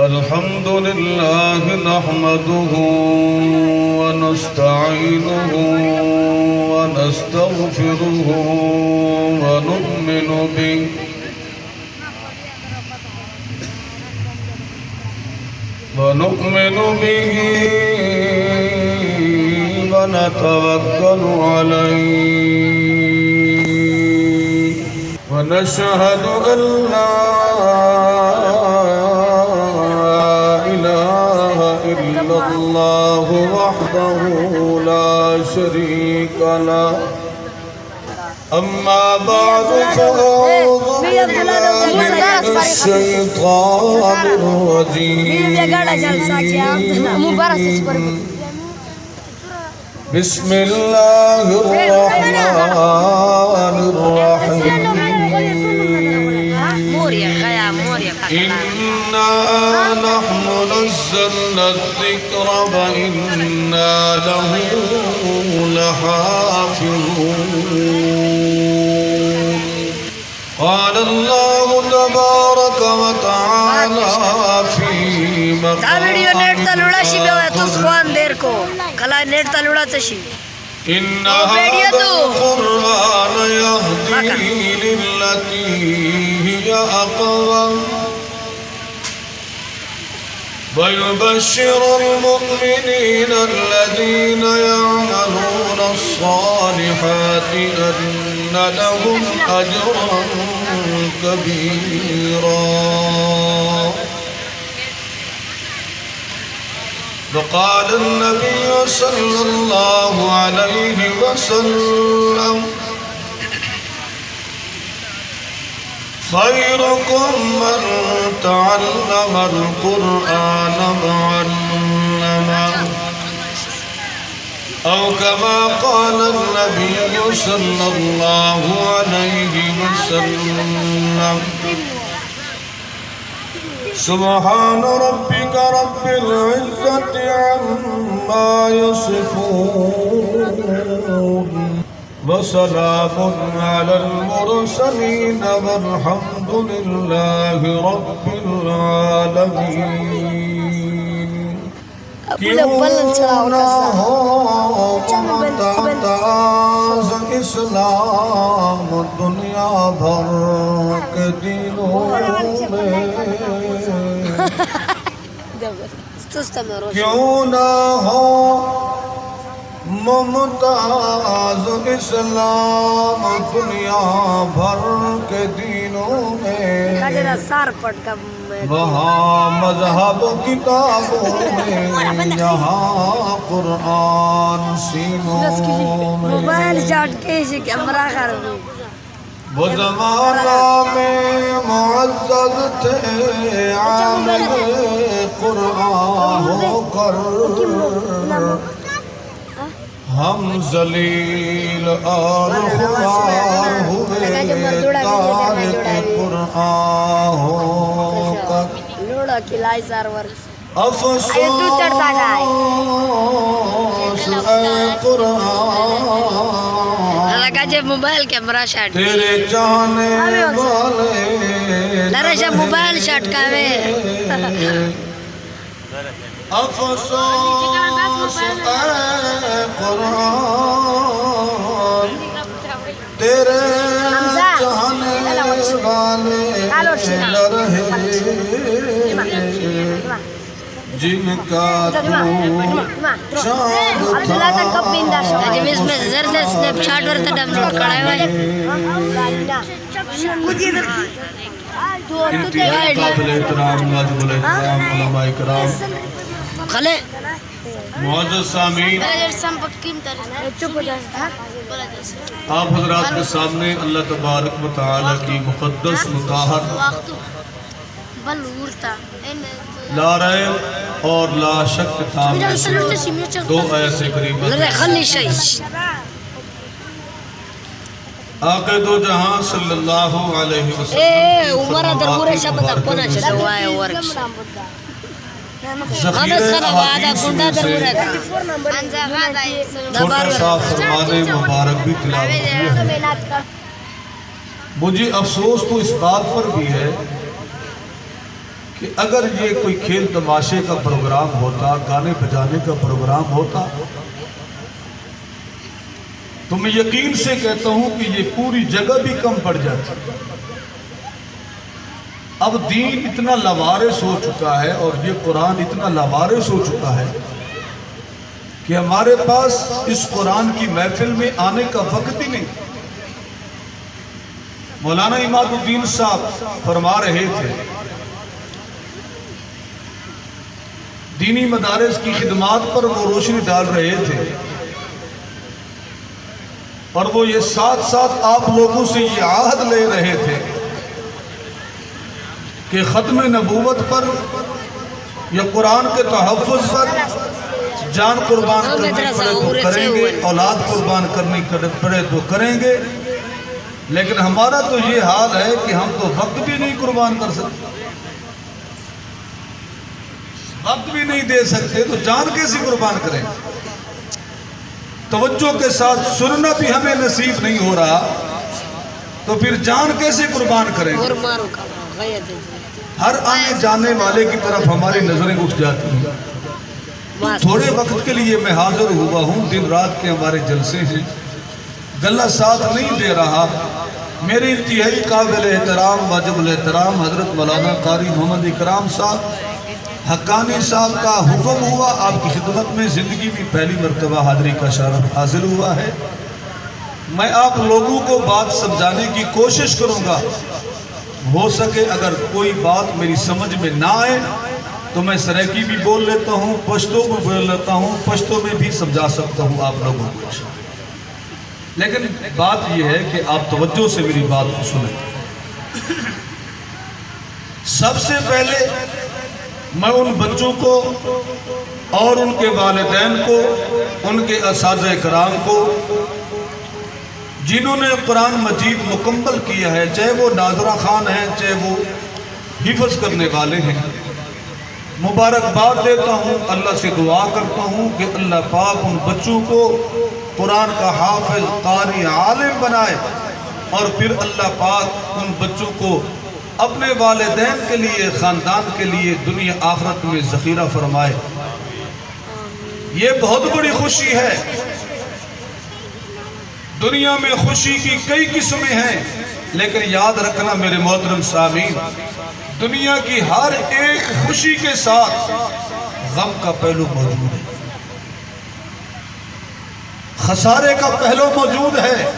الحمد لله نحمده ونستعينه ونستغفره ونؤمن به ونتوكل عليه ونشهد أن لا إله إلا الله وحده لا شريك له أما بعد فأعوذ بالله من الشيطان الرجيم بسم الله الرحمن الرحيم إنا نحن نزلنا الذكر وإنا له لحافظون قال الله تبارك وتعالى في مقام إن هذا القرآن يهدي للتي هي أقوم ويبشر المؤمنين الذين يعملون الصالحات أن لهم أجرا كبيرا وقال النبي صلى الله عليه وسلم خيركم من تعلم القرآن وعلمه أو كما قال النبي صلى الله عليه وسلم سبحان ربك رب العزة عما يصفون وسلام على المرسلين والحمد لله رب العالمين کیوں نہ ہو ممتاز اسلام دنیا بھر کے دینوں میں کیوں نہ ہو ممتاز اسلام دنیا بھر کے دینوں میں وہاں مذہب کتابوں میں یہاں قرآن سینوں میں وہ زمانہ میں معزز تھے عامل قرآن ہو کر ہم ذلیل اور خوار ہوئے تارک قرآن ہو کر افسوس اے قرآن موبائل کیمرہ شاٹ تیرے چاہنے والے لرشا موبائل شاٹ کا وے افسوس اے قرآن تیرے چاہنے والے لرہے جن کا تو چاند تھا اس میں زرد سنیپ چاٹ ورطا ڈمروڈ کڑھائے ہوئے انتہائی قابل احترام واجب الاحترام علماء کرام خلے معزز سامعین آپ حضرات کے سامنے اللہ تبارک و تعالی کی مقدس مطہر لا ریب اور لا شک کتاب میں سے دو آیت کریمہ آقا دو جہاں صلی اللہ علیہ وسلم ذخیرہ احادیث میں سے چھوٹا سا فرمان مبارک بھی تلاوت کیا ہے۔ مجھے افسوس تو اس بات پر بھی ہے کہ اگر یہ کوئی کھیل تماشے کا پروگرام ہوتا، گانے بجانے کا پروگرام ہوتا، تو میں یقین سے کہتا ہوں کہ یہ پوری جگہ بھی کم پڑ جاتی۔ اب دین اتنا لاوارث ہو چکا ہے اور یہ قرآن اتنا لاوارث ہو چکا ہے کہ ہمارے پاس اس قرآن کی محفل میں آنے کا وقت ہی نہیں۔ مولانا عماد الدین صاحب فرما رہے تھے، دینی مدارس کی خدمات پر وہ روشنی ڈال رہے تھے، اور وہ یہ ساتھ ساتھ آپ لوگوں سے یہ عہد لے رہے تھے کہ ختم نبوت پر یا قرآن کے تحفظ پر جان قربان کرنی پڑے تو کریں گے، اولاد قربان کرنی پڑے تو کریں گے، لیکن ہمارا تو یہ حال ہے کہ ہم تو وقت بھی نہیں قربان کر سکتے، وقت بھی نہیں دے سکتے، تو جان کیسے قربان کریں؟ توجہ کے ساتھ سننا بھی ہمیں نصیب نہیں ہو رہا، تو پھر جان کیسے قربان کریں؟ ہر آنے جانے والے کی طرف ہماری نظریں اٹھ جاتی ہیں۔ تھوڑے وقت کے لیے میں حاضر ہوا ہوں، دن رات کے ہمارے جلسے ہیں، گلہ ساتھ نہیں دے رہا۔ میرے انتہائی قابل احترام واجب الاحترام حضرت مولانا قاری محمد اکرام صاحب حقانی صاحب کا حکم ہوا، آپ کی خدمت میں زندگی میں پہلی مرتبہ حاضری کا شرف حاصل ہوا ہے۔ میں آپ لوگوں کو بات سمجھانے کی کوشش کروں گا، ہو سکے اگر کوئی بات میری سمجھ میں نہ آئے تو میں سریکی بھی بول لیتا ہوں، پشتو بھی بول لیتا ہوں، پشتو میں بھی سمجھا سکتا ہوں آپ لوگوں کو، لیکن بات یہ ہے کہ آپ توجہ سے میری بات کو سنیں۔ سب سے پہلے میں ان بچوں کو اور ان کے والدین کو، ان کے اساتذہ کرام کو جنہوں نے قرآن مجید مکمل کیا ہے، چاہے وہ ناظرہ خان ہیں، چاہے وہ حفظ کرنے والے ہیں، مبارکباد دیتا ہوں، اللہ سے دعا کرتا ہوں کہ اللہ پاک ان بچوں کو قرآن کا حافظ، قاری، عالم بنائے، اور پھر اللہ پاک ان بچوں کو اپنے والدین کے لیے، خاندان کے لیے دنیا آخرت میں ذخیرہ فرمائے۔ یہ بہت بڑی خوشی ہے۔ دنیا میں خوشی کی کئی قسمیں ہیں، لیکن یاد رکھنا میرے محترم سامعین، دنیا کی ہر ایک خوشی کے ساتھ غم کا پہلو موجود ہے، خسارے کا پہلو موجود ہے۔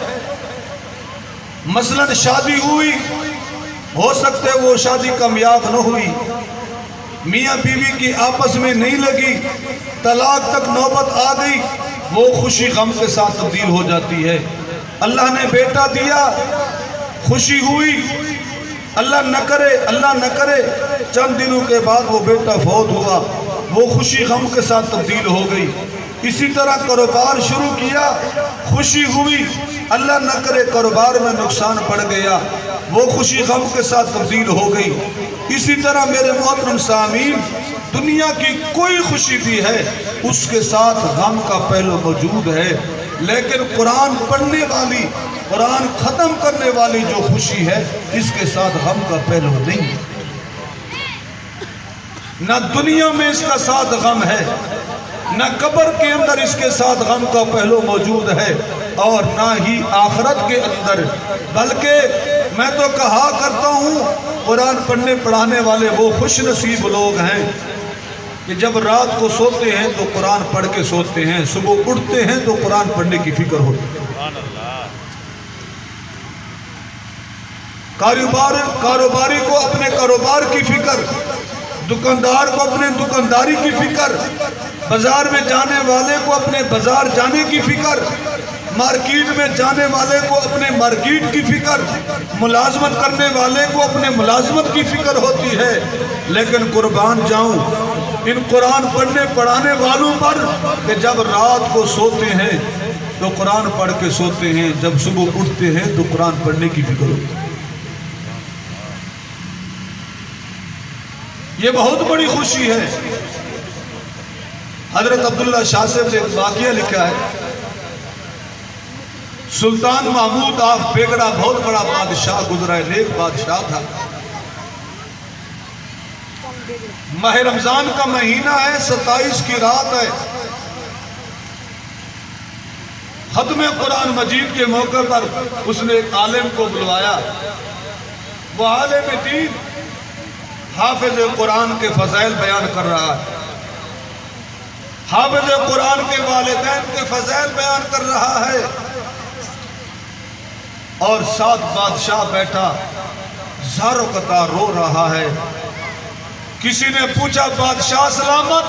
مثلا شادی ہوئی، ہو سکتے وہ شادی کامیاب نہ ہوئی، میاں بیوی کی آپس میں نہیں لگی، طلاق تک نوبت آ گئی، وہ خوشی غم کے ساتھ تبدیل ہو جاتی ہے۔ اللہ نے بیٹا دیا، خوشی ہوئی، اللہ نہ کرے چند دنوں کے بعد وہ بیٹا فوت ہوا، وہ خوشی غم کے ساتھ تبدیل ہو گئی۔ اسی طرح کاروبار شروع کیا، خوشی ہوئی، اللہ نہ کرے کاروبار میں نقصان پڑ گیا، وہ خوشی غم کے ساتھ تبدیل ہو گئی۔ اسی طرح میرے محترم سامعین، دنیا کی کوئی خوشی بھی ہے اس کے ساتھ غم کا پہلو موجود ہے، لیکن قرآن پڑھنے والی، قرآن ختم کرنے والی جو خوشی ہے اس کے ساتھ غم کا پہلو نہیں ہے۔ نہ دنیا میں اس کا ساتھ غم ہے، نہ قبر کے اندر اس کے ساتھ غم کا پہلو موجود ہے، اور نہ ہی آخرت کے اندر، بلکہ میں تو کہا کرتا ہوں قرآن پڑھنے پڑھانے والے وہ خوش نصیب لوگ ہیں کہ جب رات کو سوتے ہیں تو قرآن پڑھ کے سوتے ہیں، صبح اٹھتے ہیں تو قرآن پڑھنے کی فکر ہوتی ہے۔ کاروباری کو اپنے کاروبار کی فکر، دکاندار کو اپنے دکانداری کی فکر، بازار میں جانے والے کو اپنے بازار جانے کی فکر، مارکیٹ میں جانے والے کو اپنے مارکیٹ کی فکر، ملازمت کرنے والے کو اپنے ملازمت کی فکر ہوتی ہے، لیکن قربان جاؤں ان قرآن پڑھنے پڑھانے والوں پر کہ جب رات کو سوتے ہیں تو قرآن پڑھ کے سوتے ہیں، جب صبح اٹھتے ہیں تو قرآن پڑھنے کی فکر ہوتی ہے۔ یہ بہت بڑی خوشی ہے۔ حضرت عبداللہ شاہ صاحب نے ایک واقعہ لکھا ہے، سلطان محمود آف بیگڑا بہت بڑا بادشاہ گزرا ہے، نیک بادشاہ تھا۔ ماہ رمضان کا مہینہ ہے، 27 کی رات ہے۔ ختم قرآن مجید کے موقع پر اس نے ایک عالم کو بلوایا۔ وہ عالم دین حافظ قرآن کے فضائل بیان کر رہا ہے، حافظ قرآن کے والدین کے فضائل بیان کر رہا ہے، اور ساتھ بادشاہ بیٹھا زاروں قطار رو رہا ہے۔ کسی نے پوچھا بادشاہ سلامت،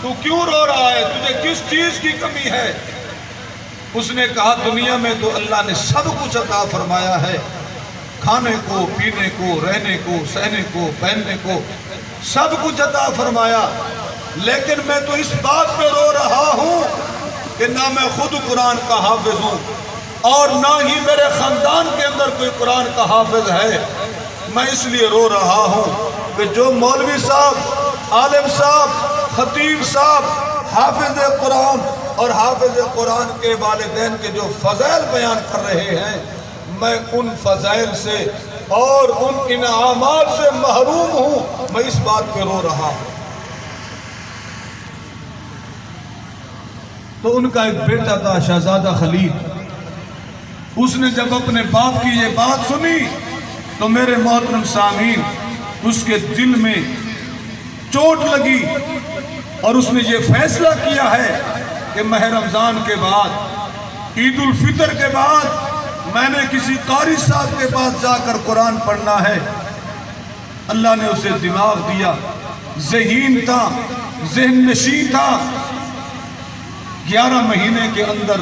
تو کیوں رو رہا ہے؟ تجھے کس چیز کی کمی ہے؟ اس نے کہا دنیا میں تو اللہ نے سب کچھ عطا فرمایا ہے، کھانے کو، پینے کو، رہنے کو، سہنے کو، پہننے کو، سب کچھ عطا فرمایا، لیکن میں تو اس بات پہ رو رہا ہوں کہ نہ میں خود قرآن کا حافظ ہوں اور نہ ہی میرے خاندان کے اندر کوئی قرآن کا حافظ ہے۔ میں اس لیے رو رہا ہوں کہ جو مولوی صاحب، عالم صاحب، خطیب صاحب حافظ قرآن اور حافظ قرآن کے والدین کے جو فضائل بیان کر رہے ہیں، میں ان فضائل سے اور ان انعامات سے محروم ہوں، میں اس بات پہ رو رہا ہوں۔ تو ان کا ایک بیٹا تھا شہزادہ خلیل، اس نے جب اپنے باپ کی یہ بات سنی تو میرے محترم سامعین اس کے دل میں چوٹ لگی، اور اس نے یہ فیصلہ کیا ہے کہ ماہ رمضان کے بعد، عید الفطر کے بعد میں نے کسی قاری صاحب کے پاس جا کر قرآن پڑھنا ہے۔ اللہ نے اسے دماغ دیا، ذہین تھا، ذہن نشین تھا۔ 11 مہینے کے اندر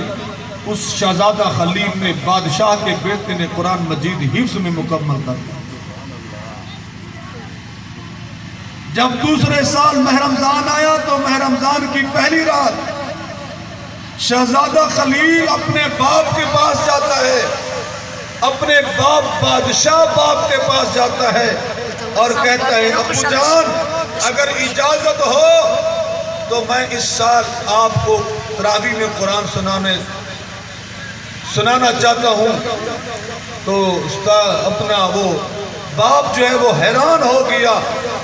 اس شہزادہ خلیل نے، بادشاہ کے بیٹے نے قرآن مجید حفظ میں مکمل کر دیا۔ جب دوسرے سال ماہ رمضان آیا تو ماہ رمضان کی پہلی رات شہزادہ خلیل اپنے باپ کے پاس جاتا ہے، اپنے باپ بادشاہ باپ کے پاس جاتا ہے اور کہتا ہے ابو جان اگر اجازت ہو تو میں اس سال آپ کو تراویح میں قرآن سنانا چاہتا ہوں۔ تو اپنا وہ باپ جو ہے وہ حیران ہو گیا،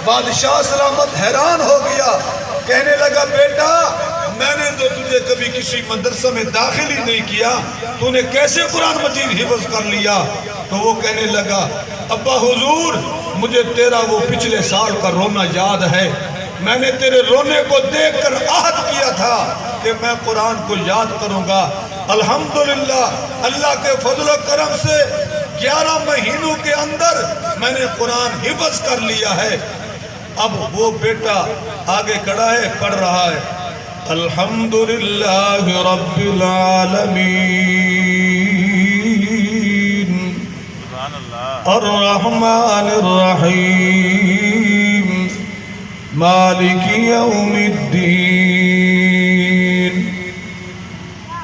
بادشاہ سلامت حیران ہو گیا، کہنے لگا بیٹا میں نے تو تجھے کبھی کسی مدرسہ میں داخل ہی نہیں کیا، تو نے کیسے قرآن مجید حفظ کر لیا؟ تو وہ کہنے لگا ابا حضور مجھے تیرا وہ پچھلے سال کا رونا یاد ہے، میں نے تیرے رونے کو دیکھ کر عہد کیا تھا کہ میں قرآن کو یاد کروں گا۔ الحمدللہ اللہ کے فضل و کرم سے 11 مہینوں کے اندر میں نے قرآن حفظ کر لیا ہے۔ اب وہ بیٹا آگے کھڑا ہے، پڑھ رہا ہے الحمدللہ رب العالمین الرحمن الرحیم مالک یوم الدین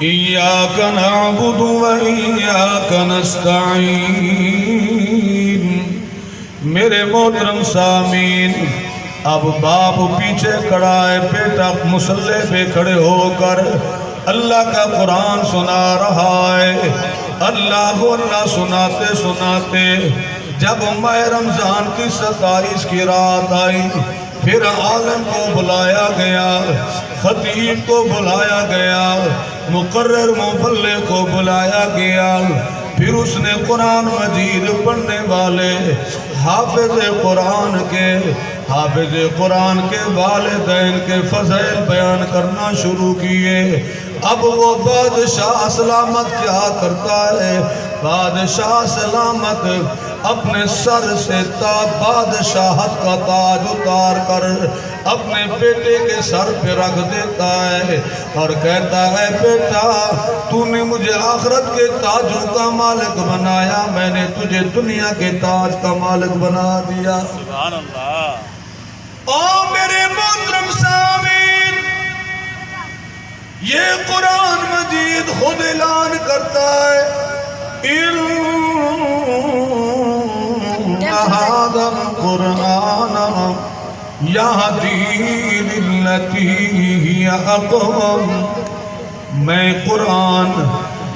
ایاک نعبد و ایاک نستعین۔ میرے محترم سامعین، اب باپ پیچھے کھڑا ہے، بیٹا مصلی پہ کھڑے ہو کر اللہ کا قرآن سنا رہا ہے۔ اللہ اللہ سناتے سناتے جب ماہ رمضان کی 27 کی رات آئی، پھر عالم کو بلایا گیا، خطیب کو بلایا گیا، مقرر مبلغ کو بلایا گیا۔ پھر اس نے قرآن مجید پڑھنے والے حافظ قرآن کے والدین کے فضائل بیان کرنا شروع کیے۔ اب وہ بادشاہ سلامت کیا کرتا ہے؟ بادشاہ سلامت اپنے سر سے بادشاہت کا تاج اتار کر اپنے بیٹے کے سر پہ رکھ دیتا ہے اور کہتا ہے بیٹا تو نے مجھے آخرت کے تاجوں کا مالک بنایا، میں نے تجھے دنیا کے تاج کا مالک بنا دیا۔ سبحان اللہ۔ او میرے محترم سامعین، یہ قرآن مجید خود اعلان کرتا ہے هذا القرآن يهدي للتي هي أقوم۔ میں قرآن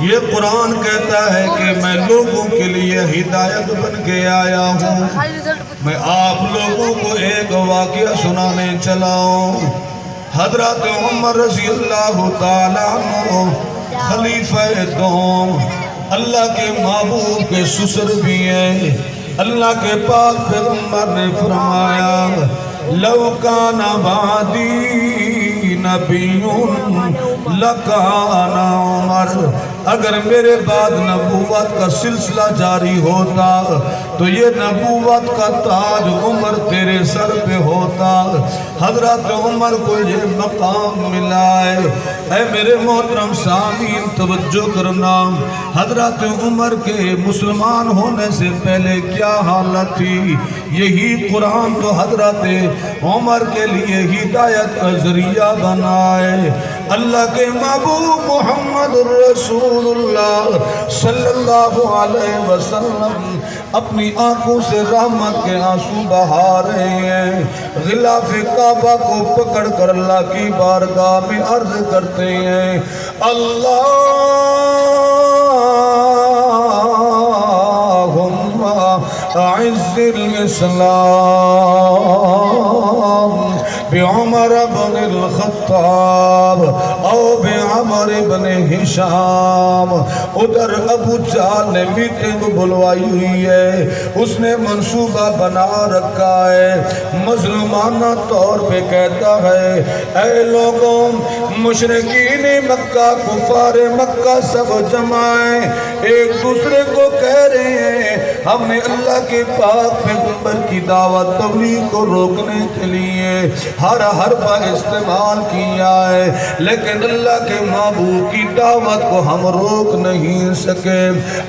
یہ قرآن کہتا ہے کہ میں لوگوں کے لیے ہدایت بن کے آیا ہوں. میں آپ لوگوں کو ایک واقعہ سنانے چلا ہوں. حضرت عمر رضی اللہ تعالیٰ عنہ خلیفہ دوم، اللہ کے محبوب کے سسر بھی ہیں. اللہ کے پاک پیغمبر نے فرمایا لو کان بعدی نبی لکان عمر، اگر میرے بعد نبوت کا سلسلہ جاری ہوتا تو یہ نبوت کا تاج عمر تیرے سر پہ ہوتا. حضرت عمر کو یہ مقام ملا ہے. اے میرے محترم سامعین توجہ کرنا، حضرت عمر کے مسلمان ہونے سے پہلے کیا حالت تھی؟ یہی قرآن تو حضرت عمر کے لیے ہدایت کا ذریعہ بنا ہے. اللہ کے محبوب محمد رسول اللہ صلی اللہ علیہ وسلم اپنی آنکھوں سے رحمت کے آنسو بہا رہے ہیں. غلاف کعبہ کو پکڑ کر اللہ کی بارگاہ میں عرض کرتے ہیں اللہم اعز الاسلام بعمر بن الخطاب او بعمر بن ہشام. ادھر ابو جہل نے میٹنگ بلوائی ہوئی ہے، اس نے منصوبہ بنا رکھا ہے. مظلومانہ طور پہ کہتا ہے اے لوگوں، مشرکین مکہ کفار مکہ سب جمائیں، ایک دوسرے کو کہہ رہے ہیں ہم نے اللہ کے پاک پیغمبر کی دعوت تبلیغ کو روکنے کے لیے ہر حربہ استعمال کیا ہے، لیکن اللہ کے محبوب کی دعوت کو ہم روک نہیں سکے.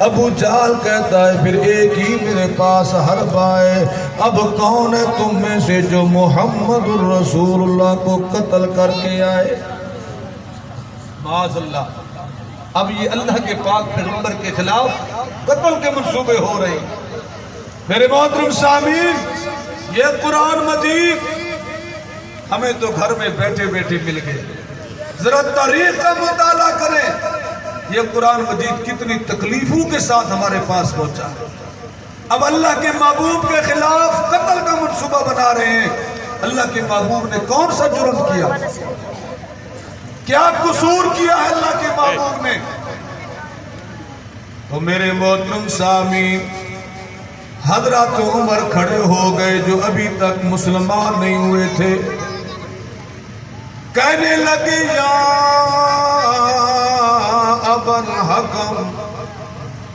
ابو جہل کہتا ہے پھر ایک ہی میرے پاس حربہ ہے، اب کون ہے تم میں سے جو محمد الرسول اللہ کو قتل کر کے آئے؟ معاذ اللہ. اب یہ اللہ کے پاک پیغمبر کے خلاف قتل کے منصوبے ہو رہے ہیں. میرے محترم سامعین، یہ قرآن مجید ہمیں تو گھر میں بیٹھے بیٹھے مل گئے. ذرا تاریخ کا مطالعہ کریں، یہ قرآن مجید کتنی تکلیفوں کے ساتھ ہمارے پاس پہنچا. اب اللہ کے محبوب کے خلاف قتل کا منصوبہ بنا رہے ہیں. اللہ کے محبوب نے کون سا جرم کیا؟ کیا قصور کیا ہے اللہ کے محبوب نے؟ تو میرے محترم سامعین، حضرت عمر کھڑے ہو گئے جو ابھی تک مسلمان نہیں ہوئے تھے. کہنے لگے یا ابن حکم،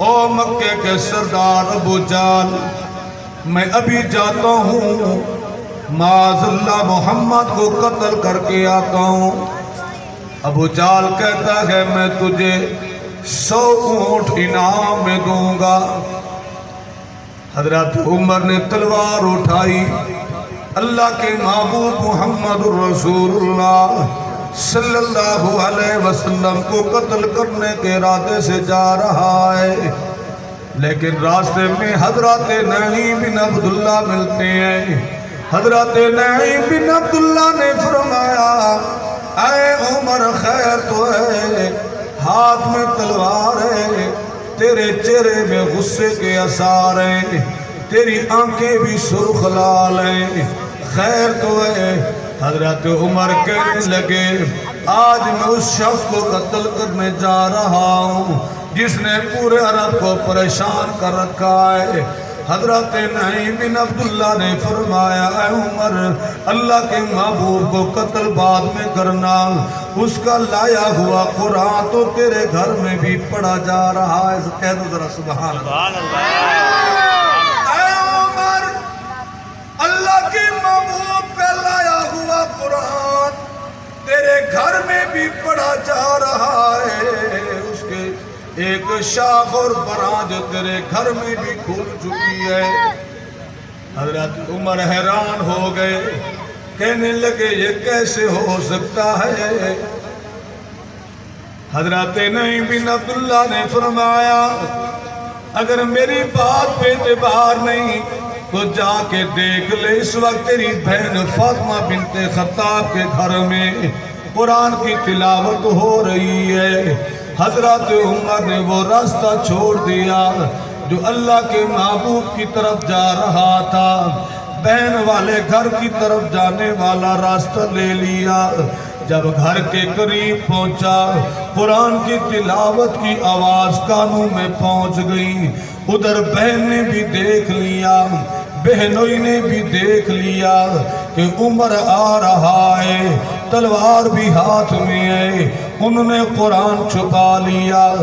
او مکے کے سردار ابو جہل، میں ابھی جاتا ہوں معاذ اللہ محمد کو قتل کر کے آتا ہوں. ابو جہل کہتا ہے میں تجھے 100 اونٹ انعام میں دوں گا. حضرت عمر نے تلوار اٹھائی. اللہ کے محبوب محمد الرسول اللہ صلی اللہ علیہ وسلم کو قتل کرنے کے ارادے سے جا رہا ہے، لیکن راستے میں حضرت نعیم بن عبداللہ ملتے ہیں. حضرت نعیم بن عبداللہ نے فرمایا اے عمر خیر تو ہے، ہاتھ میں تلوار ہے، تیرے چہرے میں غصے کے اثار ہیں، تیری آنکھیں بھی سرخ لال ہیں، خیر تو ہے. حضرت عمر کہنے لگے آج میں اس شخص کو قتل کرنے جا رہا ہوں جس نے پورے عرب کو پریشان کر رکھا ہے. حضرت نعیم بن عبداللہ نے فرمایا اے عمر، اللہ کے محبوب کو قتل بعد میں کرنا، اس کا لایا ہوا قرآن تو تیرے گھر میں بھی پڑھا جا رہا ہے. کہہ دو ذرا سبحان اللہ. اے عمر، اللہ کے محبوب کا لایا ہوا قرآن تیرے گھر میں بھی پڑھا جا رہا ہے، اس کے ایک شاخ اور برانج تیرے گھر میں بھی کھل چکی ہے. حضرت عمر حیران ہو گئے، کہنے لگے یہ کیسے ہو سکتا ہے؟ حضرت نعیم بن عبداللہ نے فرمایا اگر میری بات پہ اعتبار نہیں تو جا کے دیکھ لے، اس وقت تیری بہن فاطمہ بنت خطاب کے گھر میں قرآن کی تلاوت ہو رہی ہے. حضرت عمر نے وہ راستہ چھوڑ دیا جو اللہ کے محبوب کی طرف جا رہا تھا، بہن والے گھر کی طرف جانے والا راستہ لے لیا۔ جب گھر کے قریب پہنچا، قرآن کی تلاوت کی آواز کانوں میں پہنچ گئی۔ ادھر بہن نے بھی دیکھ لیا، بہنوئی نے بھی دیکھ لیا کہ عمر آ رہا ہے، تلوار بھی ہاتھ میں ہے۔ انہوں نے قرآن چھپا لیا۔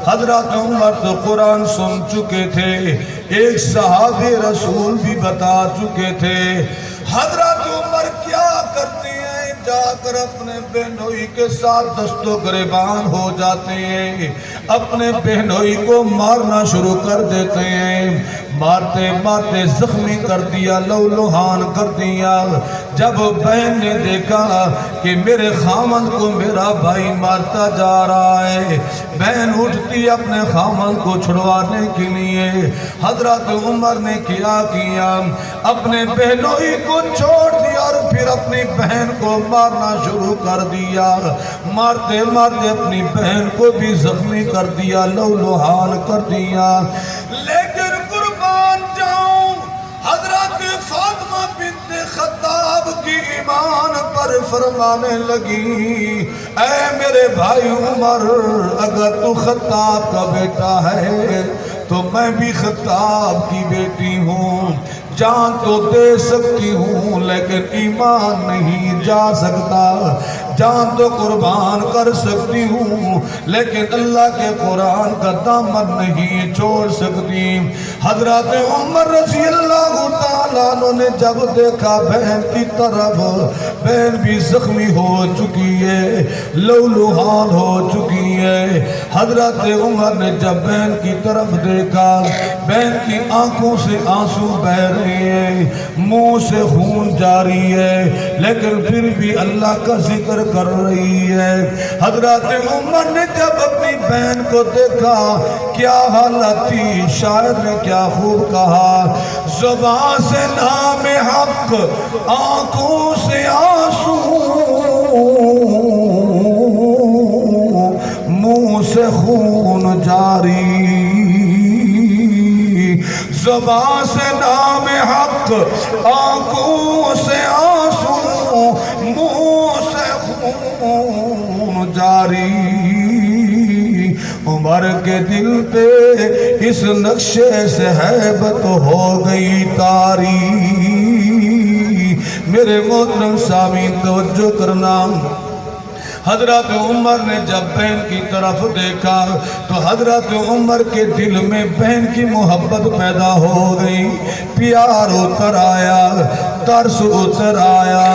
حضرت عمر تو قرآن سن چکے تھے، ایک صحابی رسول بھی بتا چکے تھے۔ حضرت عمر کیا کرتے ہیں؟ جا کر اپنے بہنوئی کے ساتھ دست و گریبان ہو جاتے ہیں، اپنے بہنوئی کو مارنا شروع کر دیتے ہیں۔ مارتے مارتے زخمی کر دیا، لہولہان کر دیا۔ جب بہن نے دیکھا کہ میرے خامن کو میرا بھائی مارتا جا رہا ہے، بہن اٹھتی اپنے خامن کو چھڑوانے کے لیے۔ حضرت عمر نے کیا اپنے بہنوئی کو چھوڑ دیا اور پھر اپنی بہن کو مارنا شروع کر دیا۔ مارتے مارتے اپنی بہن کو بھی زخمی کر دیا، لہولہان کر دیا۔ لیکن قربان جاؤں، حضرت فاطمہ بنت خطاب کی ایمان پر فرمانے لگی، اے میرے بھائی عمر، اگر تو خطاب کا بیٹا ہے تو میں بھی خطاب کی بیٹی ہوں۔ جان تو دے سکتی ہوں لیکن ایمان نہیں جا سکتا۔ جان تو قربان کر سکتی ہوں لیکن اللہ کے قرآن کا دامن نہیں چھوڑ سکتی۔ حضرت عمر رضی اللہ تعالیٰ عنہ نے جب دیکھا بہن کی طرف، بہن بھی زخمی ہو چکی ہے، لہولہان ہو چکی ہے۔ حضرت عمر نے جب بہن کی طرف دیکھا، بہن کی آنکھوں سے آنسو بہہ رہے ہیں، منہ سے خون جاری ہے، لیکن پھر بھی اللہ کا ذکر کر رہی ہے۔ حضرت عمر نے جب اپنی بہن کو دیکھا، کیا حالت تھی، شاعر نے کیا خوب کہا، زبان سے نام حق، آنکھوں سے آنسو، منہ سے خون جاری۔ زبان سے نام حق، آنکھوں سے آنسو، منہ سے خون جاری۔ عمر کے دل پہ اس نقشے سے ہیبت ہو گئی طاری۔ میرے محترم سامعین توجہ کرنا، حضرت عمر نے جب بہن کی طرف دیکھا تو حضرت عمر کے دل میں بہن کی محبت پیدا ہو گئی، پیار اتر آیا، ترس اتر آیا،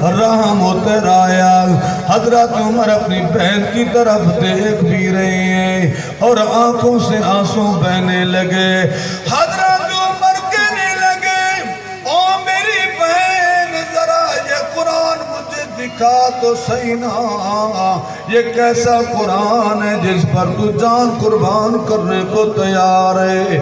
رحم اتر آیا۔ حضرت عمر اپنی بہن کی طرف دیکھ بھی رہے ہیں اور آنکھوں سے آنسو بہنے لگے۔ حضرت عمر کہنے لگے، او میری بہن، ذرا یہ قرآن مجھے دکھا تو صحیح نا، یہ کیسا قرآن ہے جس پر تو جان قربان کرنے کو تیار ہے۔